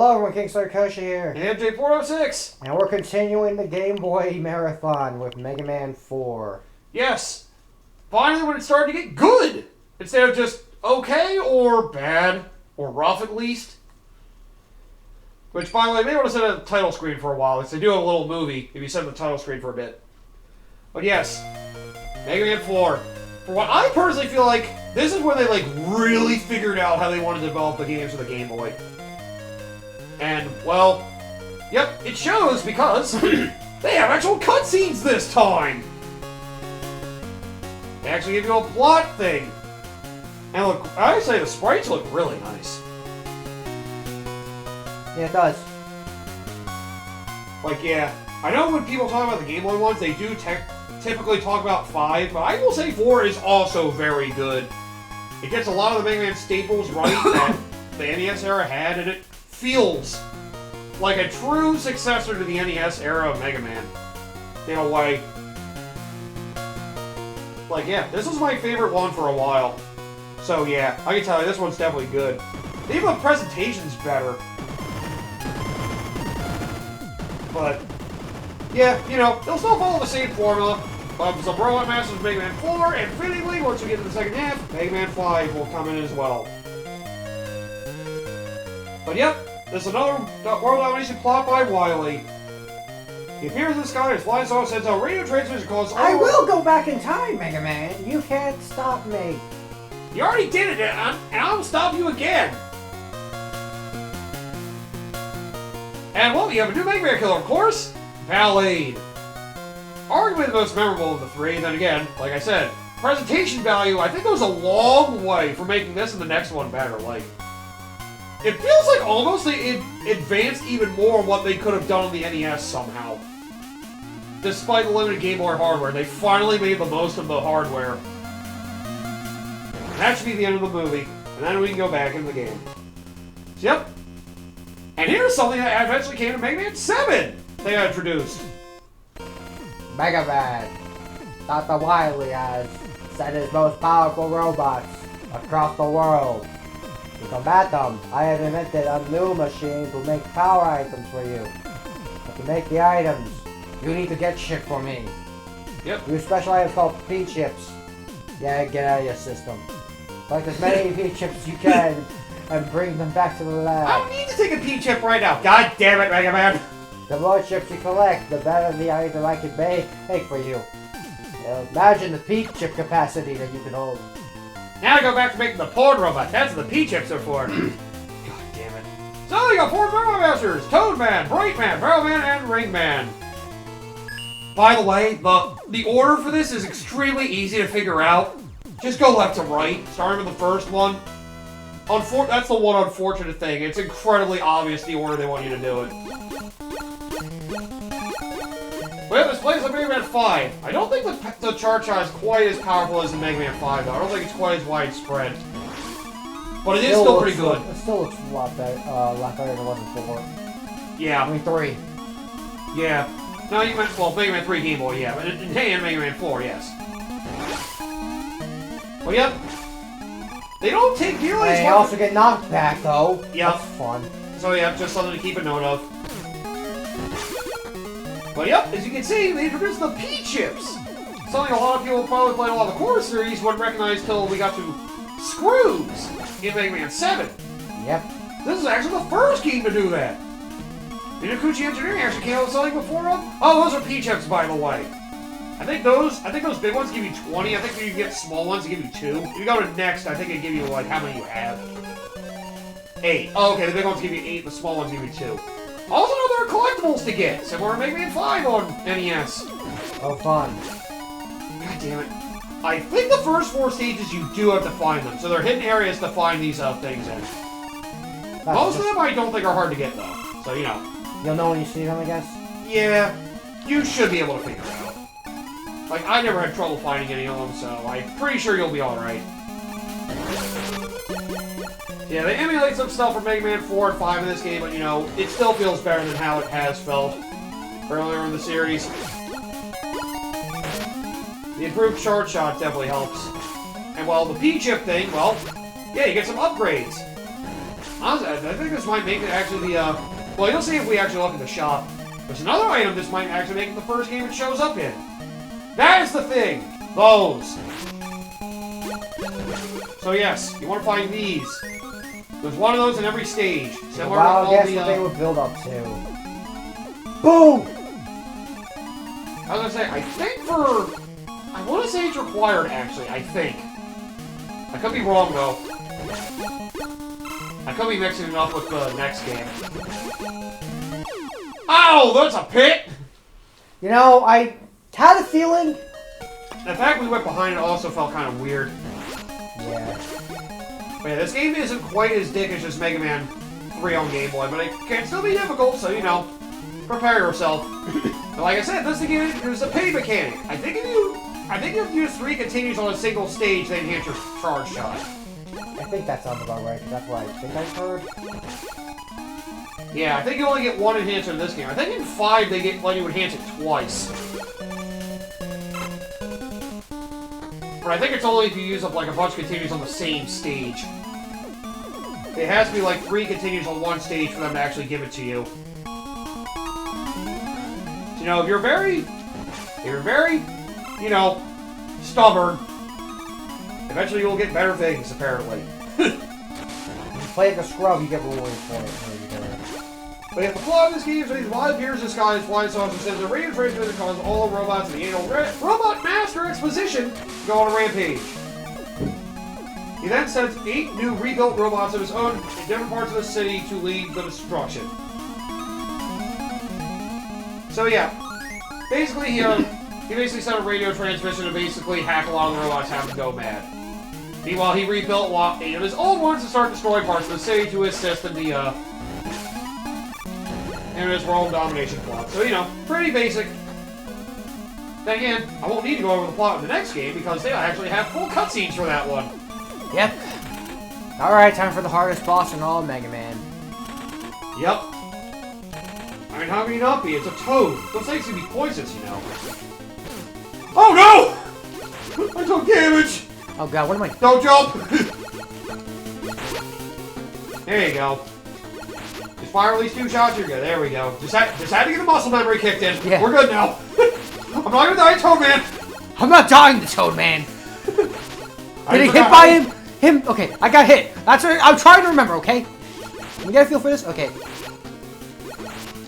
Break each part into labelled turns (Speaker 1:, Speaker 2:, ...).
Speaker 1: Hello everyone, Kingslayer Koshi here.
Speaker 2: And MJ406.
Speaker 1: And we're continuing the Game Boy Marathon with Mega Man 4.
Speaker 2: Yes. Finally when it started to get good. Instead of just okay or bad. Or rough at least. Which, by the way, they want to set a title screen for a while. Because they do have a little movie if you set the title screen for a bit. But yes. Mega Man 4. For what I personally feel like, this is when they really figured out how they want to develop the games for the Game Boy. And, well, yep, it shows because they have actual cutscenes this time! They actually give you a plot thing. And look, I say the sprites look really nice.
Speaker 1: Yeah, it does.
Speaker 2: Like, yeah, I know when people talk about the Game Boy ones, they do typically talk about 5, but I will say 4 is also very good. It gets a lot of the Mega Man staples right that the NES era had, and it feels like a true successor to the NES era of Mega Man. In a way. Like, yeah, this was my favorite one for a while. So, yeah, I can tell you, this one's definitely good. Even the presentation's better. But, yeah, you know, they'll still follow the same formula. Some Robot Masters of Mega Man 4, and fittingly, once we get to the second half, Mega Man 5 will come in as well. But yep, there's another world domination plot by Wily. He appears in the sky as flies off, sends out radio transmission calls.
Speaker 1: I will go back in time, Mega Man. You can't stop me.
Speaker 2: You already did it, and I'll stop you again. And well, you have a new Mega Man killer, of course, Valade. Arguably the most memorable of the three. Then again, like I said, presentation value I think goes a long way for making this and the next one better. Like. It feels like almost they advanced even more on what they could have done on the NES somehow. Despite the limited Game Boy hardware, they finally made the most of the hardware. And that should be the end of the movie, and then we can go back in the game. So, yep. And here's something that eventually came to Mega Man 7 they got introduced.
Speaker 1: Mega Man. Dr. Wily has sent his most powerful robots across the world. To combat them, I have invented a new machine to make power items for you. But to make the items, you need to get shit for me.
Speaker 2: Yep.
Speaker 1: Use special items called P-chips. Yeah, get out of your system. Collect as many P-chips as you can and bring them back to the lab.
Speaker 2: I don't need to take a P-chip right now. God damn it, Mega Man.
Speaker 1: The more chips you collect, the better the item I can make for you. Now, imagine the P-chip capacity that you can hold.
Speaker 2: Now I go back to making the porn robot. That's what the P-chips are for. God damn it. So you got 4 Robot Masters. Toadman, Brightman, Barrelman, and Ringman. By the way, the order for this is extremely easy to figure out. Just go left to right, starting with the first one. That's the one unfortunate thing. It's incredibly obvious the order they want you to do it. We have this place on Mega Man 5. I don't think the chart shot is quite as powerful as in Mega Man 5, though. I don't think it's quite as widespread. But it is still pretty good.
Speaker 1: It still looks a lot better than it was in 4.
Speaker 2: Yeah.
Speaker 1: I mean 3.
Speaker 2: Yeah. No, you meant, well, Mega Man 3 Game Boy, yeah. But and Mega Man 4, yes. Well, yep. They don't take nearly as much.
Speaker 1: They also get knocked back, though.
Speaker 2: Yep.
Speaker 1: That's fun.
Speaker 2: So, yeah, just something to keep a note of. But yep, as you can see, they introduced the P-chips! Something a lot of people probably playing a lot of the core series wouldn't recognize till we got to Screws in Mega Man 7.
Speaker 1: Yep.
Speaker 2: This is actually the first game to do that. Minakuchi Engineering actually came out with something before them. Oh, those are P-chips, by the way. I think those big ones give you 20. I think if you get small ones, they give you 2. If you go to next, I think they give you, like, how many you have. 8. Oh, okay, the big ones give you 8, the small ones give you 2. Also, there are collectibles to get, similar to Mega Man 5 on NES.
Speaker 1: Oh, fun.
Speaker 2: God damn it. I think the first 4 stages you do have to find them, so they're hidden areas to find these things in. Most of them I don't think are hard to get, though. So, you know.
Speaker 1: You'll know when you see them, I guess?
Speaker 2: Yeah, you should be able to figure it out. Like, I never had trouble finding any of them, so I'm pretty sure you'll be alright. Yeah, they emulate some stuff from Mega Man 4 and 5 in this game, but, you know, it still feels better than how it has felt earlier in the series. The improved chart shot definitely helps. And, well, the P-chip thing, well, yeah, you get some upgrades. Honestly, I think this might make it actually the, well, you'll see if we actually look at the shop. There's another item this might actually make it the first game it shows up in. That is the thing! Those. So yes, you want to find these. There's one of those in every stage. Similar to all
Speaker 1: guess
Speaker 2: the,
Speaker 1: what they would build up to. Boom!
Speaker 2: I was gonna say, I think for... I want to say it's required, actually, I think. I could be wrong, though. I could be mixing it up with the next game. Ow! That's a pit!
Speaker 1: You know, I had a feeling...
Speaker 2: The fact we went behind it also felt kind of weird.
Speaker 1: Yeah.
Speaker 2: But yeah, this game isn't quite as dickish as Mega Man 3 on Game Boy, but it can still be difficult, so, you know, prepare yourself. But like I said, this thing is a pay mechanic. I think if you use 3 continues on a single stage, they enhance your charge shot.
Speaker 1: I think that sounds about right, because that's what I think I've heard.
Speaker 2: Yeah, I think you only get 1 enhancer in this game. I think in 5 they let you enhance it twice. But I think it's only if you use up like a bunch of continues on the same stage. It has to be like 3 continues on one stage for them to actually give it to you. So, you know, if you're very, you know, stubborn, eventually you'll get better things, apparently.
Speaker 1: If you play the scrub, you get rewarded for it.
Speaker 2: But yeah, the plot of this game is that these wild appears this guy is flying saucer says the radio transmitter causes all robots in the annual Robot Master Exposition to go on a rampage. He then sends 8 new rebuilt robots of his own in different parts of the city to lead the destruction. So yeah, basically he basically sent a radio transmission to basically hack a lot of the robots, have them go mad. Meanwhile, he rebuilt 8 of his old ones to start destroying parts of the city to assist in the in his world domination plot. So, you know, pretty basic. Then again, I won't need to go over the plot of the next game because they actually have full cutscenes for that one.
Speaker 1: Yep. Alright, time for the hardest boss in all Mega Man.
Speaker 2: Yep. I mean, how can you not be? It's a toad. Those things can be poisonous, you know. Oh no! I took damage!
Speaker 1: Oh god, what am I...
Speaker 2: Don't jump! There you go. Just fire at least 2 shots, you're good. There we go. Just had to get the muscle memory kicked in.
Speaker 1: Yeah.
Speaker 2: We're good now. I'm not gonna die, Toad Man!
Speaker 1: I'm not dying to Toad Man! Did he hit by him? Okay, I got hit. That's what I'm trying to remember, okay? You get a feel for this? Okay.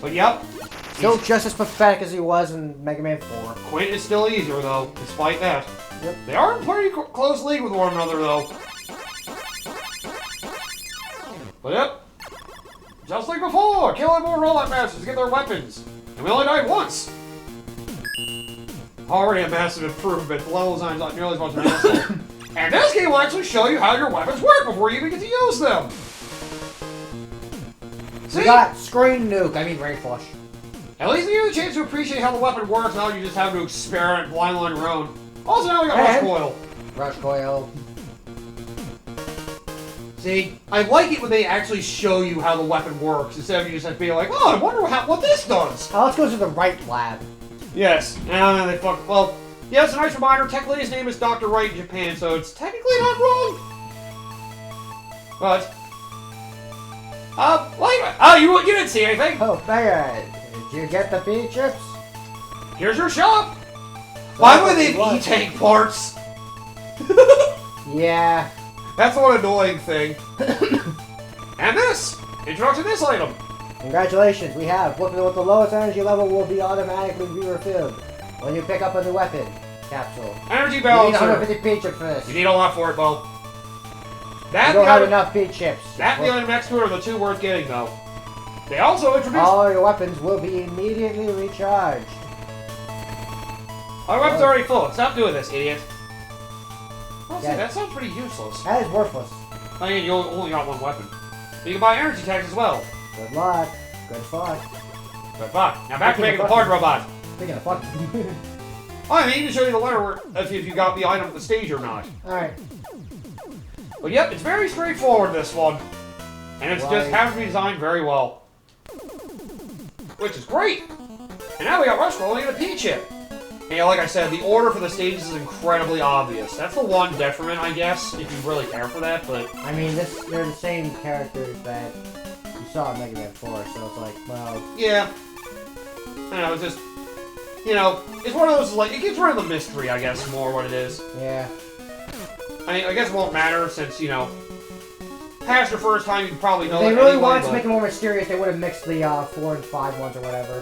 Speaker 2: But yep.
Speaker 1: Still just as pathetic as he was in Mega Man 4.
Speaker 2: Quint is still easier, though, despite that.
Speaker 1: Yep.
Speaker 2: They are in pretty close league with one another, though. But yep. Just like before, killing more Robot Masters to get their weapons. And we only died once. Already a massive improvement. The level design's not nearly as much of an asshole. And this game will actually show you how your weapons work before you even get to use them. See?
Speaker 1: We got Screen Nuke, I mean Rain Flush.
Speaker 2: At least you get a chance to appreciate how the weapon works, now you just have to experiment blindly on your own. Also, now we got Rush Coil.
Speaker 1: Rush Coil.
Speaker 2: See, I like it when they actually show you how the weapon works, instead of you just being like, oh, I wonder what this does.
Speaker 1: Oh, let's go to the right lab.
Speaker 2: Yes. And they fuck. Well, yeah, it's a nice reminder. Technically, his name is Dr. Wright in Japan, so it's technically not wrong. But, you didn't see anything.
Speaker 1: Oh, Mega, did you get the bean chips?
Speaker 2: Here's your shop. Why would they have E-Tank parts?
Speaker 1: Yeah.
Speaker 2: That's one annoying thing. And this! Introduction to this item.
Speaker 1: Congratulations, we have. Weapon with the lowest energy level will be automatically refilled when you pick up a new weapon capsule.
Speaker 2: Energy
Speaker 1: You need
Speaker 2: balancer.
Speaker 1: 150 bean chips for this.
Speaker 2: You need a lot for it, Bo.
Speaker 1: You don't have enough bean chips.
Speaker 2: That and the item next to it are the 2 worth getting, though. They also introduced...
Speaker 1: All your weapons will be immediately recharged.
Speaker 2: Our weapon's already full. Stop doing this, idiot. Honestly,
Speaker 1: Yeah.
Speaker 2: that sounds pretty useless.
Speaker 1: That is worthless.
Speaker 2: I mean, you only got 1 weapon. But you can buy energy tags as well.
Speaker 1: Good luck. Good fuck.
Speaker 2: Good fuck. Now back to making the part robot.
Speaker 1: Speaking of fuck.
Speaker 2: I need to show you the letter if you got the item at the stage or not.
Speaker 1: Alright.
Speaker 2: But yep, it's very straightforward, this one. And it's just happens to be designed very well. Which is great! And now we got Rush Rolling and a P-chip. And like I said, the order for the stages is incredibly obvious. That's the one detriment, I guess, if you really care for that, but...
Speaker 1: I mean, they're the same characters that you saw in Mega Man 4, so it's like, well...
Speaker 2: Yeah. I know, it's just... You know, it's one of those, like, it gets rid of the mystery, I guess, more what it is.
Speaker 1: Yeah.
Speaker 2: I mean, I guess it won't matter since, you know, past your first time, you probably know
Speaker 1: If they
Speaker 2: that
Speaker 1: really
Speaker 2: anyway,
Speaker 1: wanted to
Speaker 2: but...
Speaker 1: make it more mysterious, they would have mixed the 4 and 5 ones or whatever.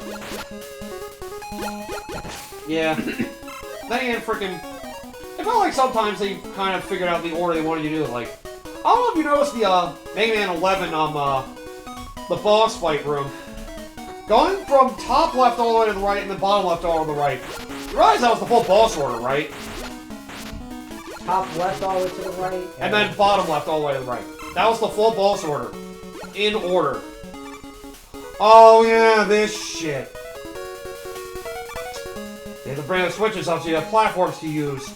Speaker 2: Yeah. Then again, freaking... It felt like sometimes they kind of figured out the order they wanted you to do it. Like, I don't know if you noticed the Mega Man 11 the boss fight room. Going from top left all the way to the right and then bottom left all to the right. You realize that was the full boss order, right?
Speaker 1: Top left all the way to the right.
Speaker 2: And then bottom left all the way to the right. That was the full boss order. In order. Oh yeah, this shit. You have to bring the switches up so you have platforms to use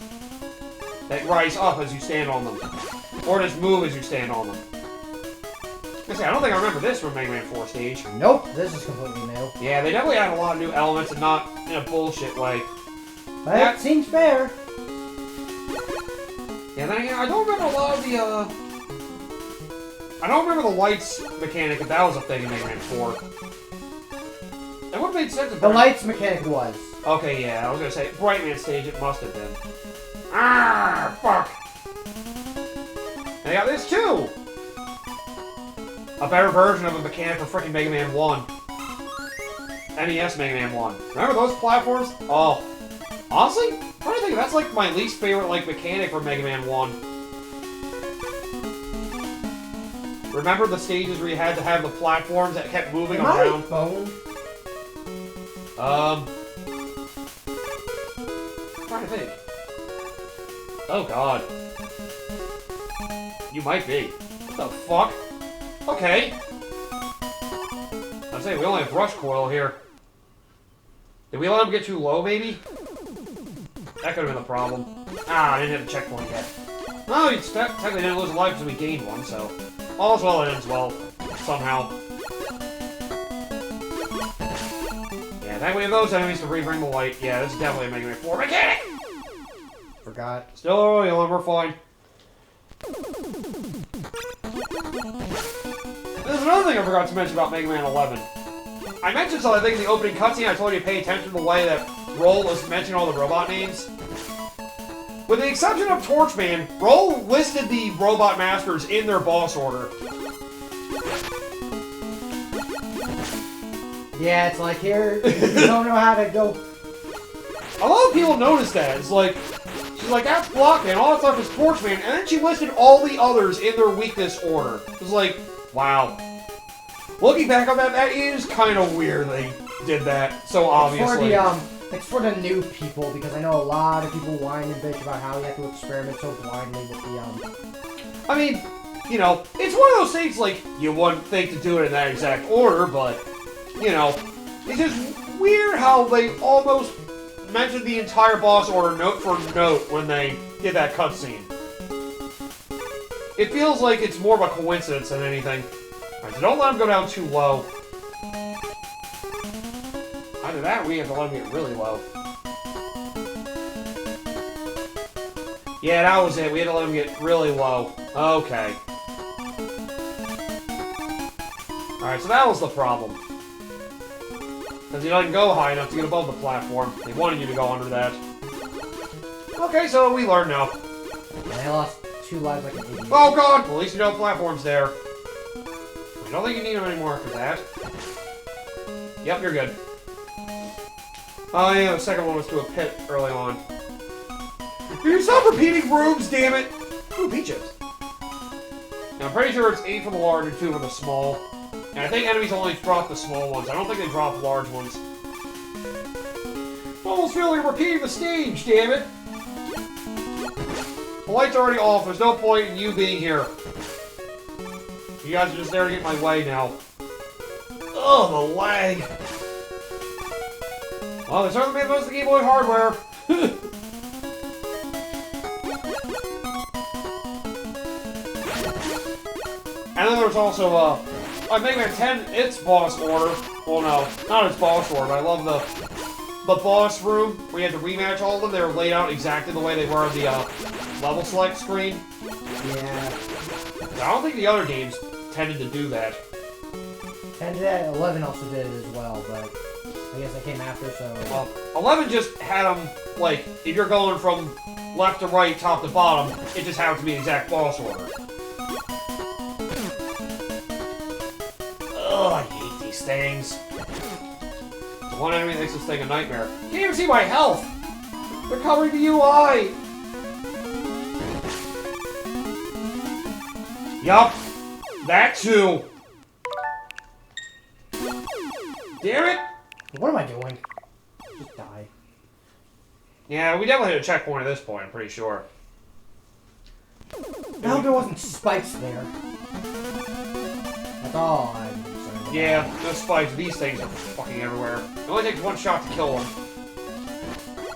Speaker 2: that rise up as you stand on them. Or just move as you stand on them. I don't think I remember this from Mega Man 4 stage.
Speaker 1: Nope, this is completely new.
Speaker 2: Yeah, they definitely added a lot of new elements and not in a bullshit way.
Speaker 1: But that seems fair.
Speaker 2: Yeah, then again, I don't remember a lot of the, I don't remember the lights mechanic if that was a thing in Mega Man 4. That would have made sense if
Speaker 1: The lights mechanic was.
Speaker 2: Okay, yeah, I was gonna say, Brightman stage, it must have been. Ah, fuck! And I got this too! A better version of a mechanic for freaking Mega Man 1. NES Mega Man 1. Remember those platforms? Oh. Honestly, I'm trying to think, that's like my least favorite, like, mechanic for Mega Man 1. Remember the stages where you had to have the platforms that kept moving around?
Speaker 1: Phone?
Speaker 2: I'm trying to think. Oh god. You might be. What the fuck? Okay. I say we only have rush coil here. Did we let him get too low, maybe? That could have been the problem. Ah, I didn't hit a checkpoint yet. No, you technically didn't lose a life because we gained one, so... All's well that ends well. Somehow. Yeah, then we have those enemies to rebring the light. Yeah, this is definitely a Mega Man 4 mechanic!
Speaker 1: Forgot.
Speaker 2: Still early, we're fine. There's another thing I forgot to mention about Mega Man 11. I mentioned something, I think, in the opening cutscene. I told you to pay attention to the way that Roll was mentioning all the robot names. With the exception of Torchman, Roll listed the robot masters in their boss order.
Speaker 1: Yeah, it's like here, you don't know how to go.
Speaker 2: A lot of people noticed that. It's like, she's like, that's Blockman, all that stuff is Torchman, and then she listed all the others in their weakness order. It was like, wow. Looking back on that, that is kind of weird they did that so obviously.
Speaker 1: It's for the new people, because I know a lot of people whine and bitch about how you have to experiment so blindly with the,
Speaker 2: I mean, you know, it's one of those things, like, you wouldn't think to do it in that exact order, but, you know, it's just weird how they almost mentioned the entire boss order note for note when they did that cutscene. It feels like it's more of a coincidence than anything. Alright, so don't let him go down too low. Either that or we have to let him get really low. Yeah, that was it. We had to let him get really low. Okay. Alright, so that was the problem. Because he doesn't go high enough to get above the platform. They wanted you to go under that. Okay, so we learned now.
Speaker 1: and I lost 2 lives like an idiot.
Speaker 2: Oh god! Well, at least you know the platform's there. I don't think you need them anymore after that. Yep, you're good. Oh yeah, the second one was to a pit early on. Will you stop repeating rooms, damn it! Ooh, peaches. Now, I'm pretty sure it's 8 for the large and 2 for the small. And I think enemies only drop the small ones. I don't think they drop the large ones. Almost feel like I'm repeating the stage, damn it! The light's already off. There's no point in you being here. You guys are just there to get in my way now. Ugh, the lag. Well, they certainly made most of the Game Boy hardware. And then there's also, on Mega Man 10, its boss order. Well, no, not its boss order, but I love the boss room, where you had to rematch all of them, they were laid out exactly the way they were on the level select screen.
Speaker 1: Yeah.
Speaker 2: I don't think the other games tended to do that.
Speaker 1: 11 also did it as well, but I guess they came after, so...
Speaker 2: Well, 11 just had them, like, if you're going from left to right, top to bottom, it just happened to be exact boss order. Ugh, I hate these things. The one enemy makes this thing a nightmare. You can't even see my health! They're covering the UI! Yup, that too. Damn it!
Speaker 1: What am I doing? Just die.
Speaker 2: Yeah, we definitely hit a checkpoint at this point, I'm pretty sure.
Speaker 1: I hope there wasn't spikes there. That's all I'm concerned about.
Speaker 2: Yeah, no spikes. These things are fucking everywhere. It only takes one shot to kill them.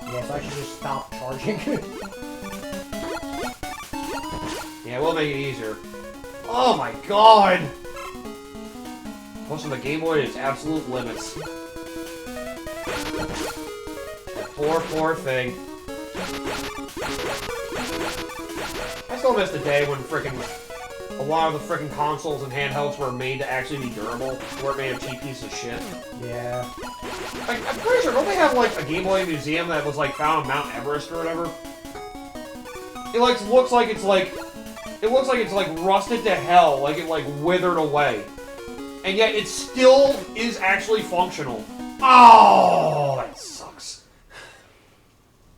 Speaker 1: Yeah, so I should just stop charging.
Speaker 2: Yeah, we'll make it easier. Oh my god! Pushing the Game Boy to its absolute limits. That poor thing. I still miss the day when a lot of the frickin' consoles and handhelds were made to actually be durable. They weren't made of cheap pieces of shit.
Speaker 1: Yeah.
Speaker 2: Like, I'm pretty sure, don't they have, like, a Game Boy museum that was, like, found on Mount Everest or whatever? It, like, looks like it's, like, rusted to hell, like it, like, withered away. And yet, it still is actually functional. Oh, that sucks.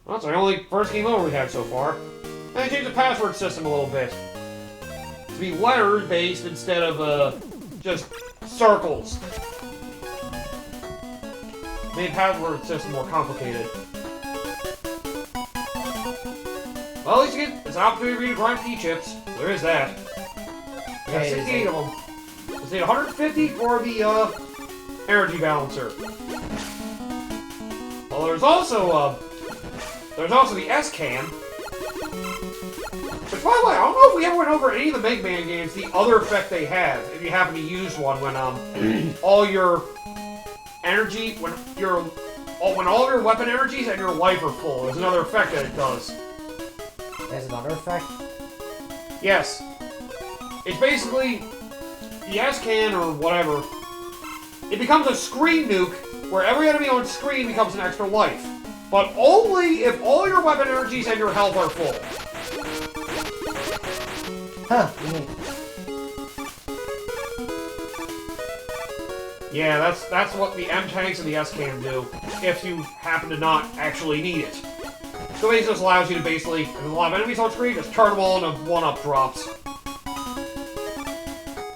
Speaker 2: Well, that's our only first game over we've had so far. And they changed the password system a little bit. To be letter-based instead of, just circles. Made password system more complicated. Well, at least you get it's an opportunity to grind P-chips. There is that. I got 68 of them. Just need 150 for the, energy balancer. Well, there's also the S-Can. Which, by the way, I don't know if we ever went over any of the Mega Man games, the other effect they have, if you happen to use one when, all your energy, when all of your weapon energies and your life are full. There's another effect that it does.
Speaker 1: There's another effect?
Speaker 2: Yes. It's basically the S-Can or whatever. It becomes a screen nuke where every enemy on screen becomes an extra life. But only if all your weapon energies and your health are full.
Speaker 1: Huh.
Speaker 2: Yeah, that's what the M-Tanks and the S-Can do, if you happen to not actually need it. So it just allows you to basically, if there's a lot of enemies on screen, just turn them all into one-up drops.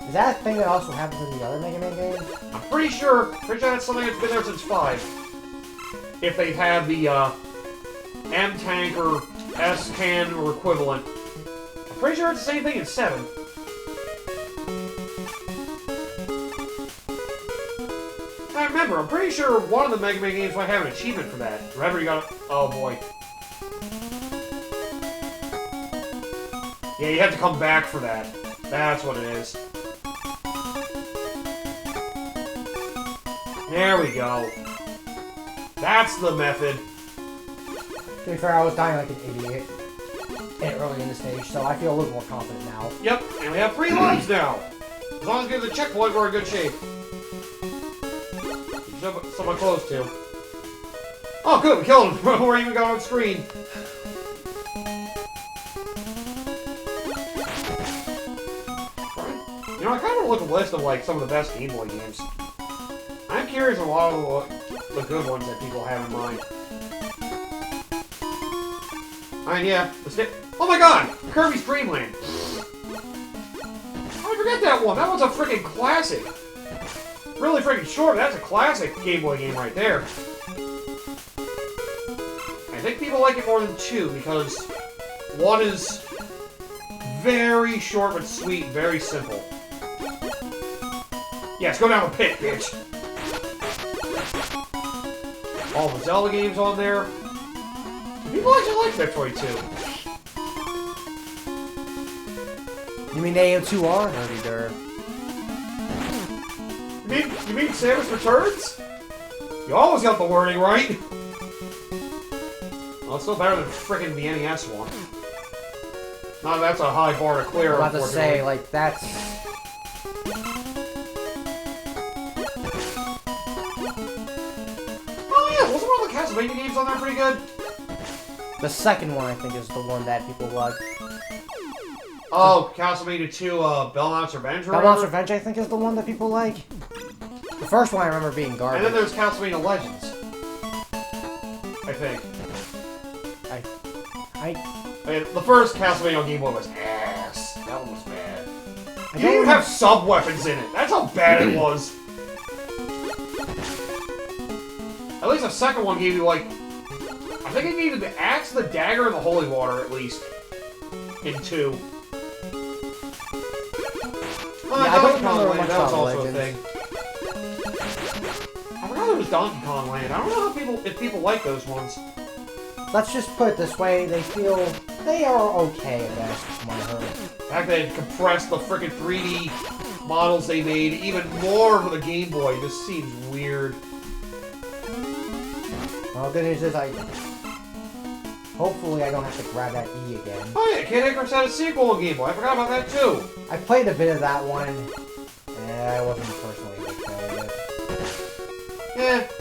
Speaker 1: Is that a thing that also happens in the other Mega Man games?
Speaker 2: I'm pretty sure that's something that's been there since 5. If they've had the, M-Tank or S-Can or equivalent. I'm pretty sure it's the same thing in 7. I remember, I'm pretty sure one of the Mega Man games might have an achievement for that. Remember, you got oh boy. Yeah, you have to come back for that. That's what it is. There we go. That's the method.
Speaker 1: To be fair, I was dying like an idiot early in the stage, so I feel a little more confident now.
Speaker 2: Yep, and we have 3 lives now. As long as we get the checkpoint, we're in good shape. Someone close to. Oh, good, we killed him before he even got on screen. You know, I kind of look at a list of, like, some of the best Game Boy games. I'm curious a lot of the good ones that people have in mind. Yeah, oh my god! Kirby's Dream Land! I forget that one! That one's a freaking classic! Really freaking short, but that's a classic Game Boy game right there. I think people like it more than 2 because 1 is very short but sweet, very simple. Yes, go down the pit, bitch! All the Zelda games on there. People actually like Metroid 2.
Speaker 1: You mean AO2R? Nerdy der.
Speaker 2: You mean Samus Returns? You always got the wording right. Well, it's still better than freaking the NES one. No, that's a high bar to clear,
Speaker 1: I'm about to
Speaker 2: unfortunately.
Speaker 1: say, like, that's...
Speaker 2: Oh yeah, wasn't one of the Castlevania games on there pretty good?
Speaker 1: The second one, I think, is the one that people like.
Speaker 2: Oh, Castlevania 2, Belmont's Revenge or
Speaker 1: Belmont's
Speaker 2: whatever?
Speaker 1: Revenge, I think, is the one that people like. The first one I remember being
Speaker 2: And
Speaker 1: garbage.
Speaker 2: then there's Castlevania Legends. I think.
Speaker 1: I
Speaker 2: mean, the first Castlevania on Game Boy was ass. That one was bad.
Speaker 1: I
Speaker 2: You didn't
Speaker 1: don't
Speaker 2: even have sub-weapons in it. That's how bad it was. At least the second one gave you, like... I think it needed the axe, the dagger, and the holy water, at least. In 2.
Speaker 1: Yeah, I don't remember much
Speaker 2: That was
Speaker 1: about
Speaker 2: also a
Speaker 1: Legends.
Speaker 2: thing. I forgot there was Donkey Kong Land. I don't know if people like those ones.
Speaker 1: Let's just put it this way, they are okay at best, from what I heard.
Speaker 2: The fact they had compressed the frickin' 3D models they made even more for the Game Boy just seems weird.
Speaker 1: Well, good news is hopefully I don't have to grab that E again.
Speaker 2: Oh yeah, Kid Icarus had a sequel on Game Boy. I forgot about that too.
Speaker 1: I played a bit of that one, and I wasn't personally a big fan of it.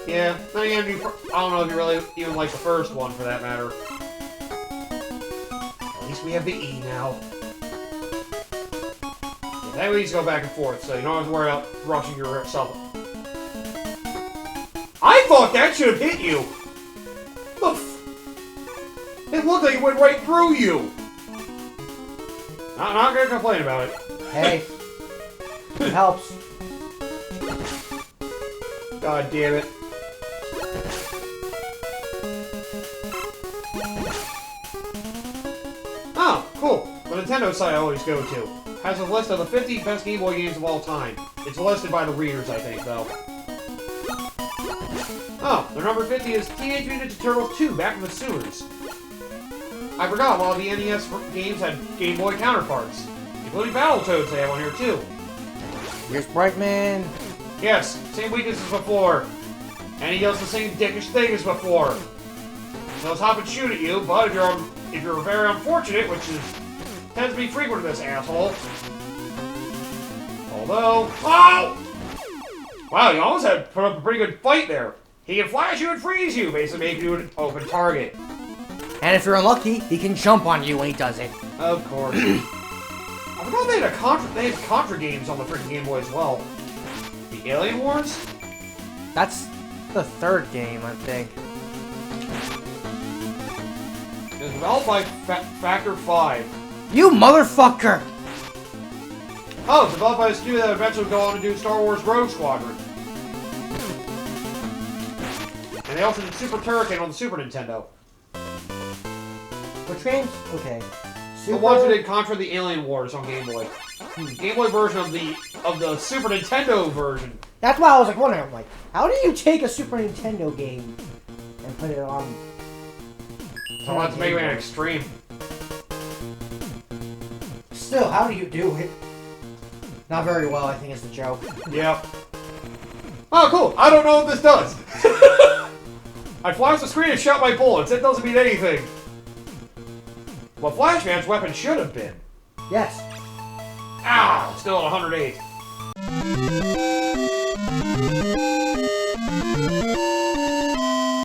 Speaker 2: Yeah. Then again, I don't know if you really even like the first one for that matter. At least we have the E now. Yeah, that way you just go back and forth, so you don't have to worry about rushing yourself. I thought that should have hit you! It looked like it went right through you! I'm not gonna complain about it.
Speaker 1: Hey, it helps.
Speaker 2: God damn it. Oh, cool. The Nintendo site I always go to has a list of the 50 best Game Boy games of all time. It's listed by the readers, I think, though. Oh, their number 50 is Teenage Mutant Ninja Turtles 2, Back in the Sewers. I forgot, while the NES games had Game Boy counterparts, including Battletoads they have on here, too.
Speaker 1: Here's Brightman.
Speaker 2: Yes, same weakness as before. And he does the same dickish thing as before. He'll hop and shoot at you, but if you're very unfortunate, which tends to be frequent with this asshole. Although, oh! Wow, you almost had put up a pretty good fight there. He can flash you and freeze you, basically making you an open target.
Speaker 1: And if you're unlucky, he can jump on you when he does it.
Speaker 2: Of course. I forgot they had Contra games on the freaking Game Boy as well. The Alien Wars?
Speaker 1: That's the third game, I think.
Speaker 2: It was developed by Factor 5.
Speaker 1: You motherfucker!
Speaker 2: Oh, it's developed by a studio that eventually would go on to do Star Wars Rogue Squadron. And they also did Super Turrican on the Super Nintendo.
Speaker 1: Which games? Okay.
Speaker 2: The ones who did Contra the Alien Wars on Game Boy. Game Boy version of the Super Nintendo version.
Speaker 1: That's why I was like wondering, like, how do you take a Super Nintendo game and put it on?
Speaker 2: So let's make it extreme.
Speaker 1: Still, how do you do it? Not very well, I think is the joke.
Speaker 2: Yep. Oh, cool. I don't know what this does. I flash the screen and shot my bullets. It doesn't mean anything. What Flashman's weapon should have been.
Speaker 1: Yes.
Speaker 2: Ah, still at 108.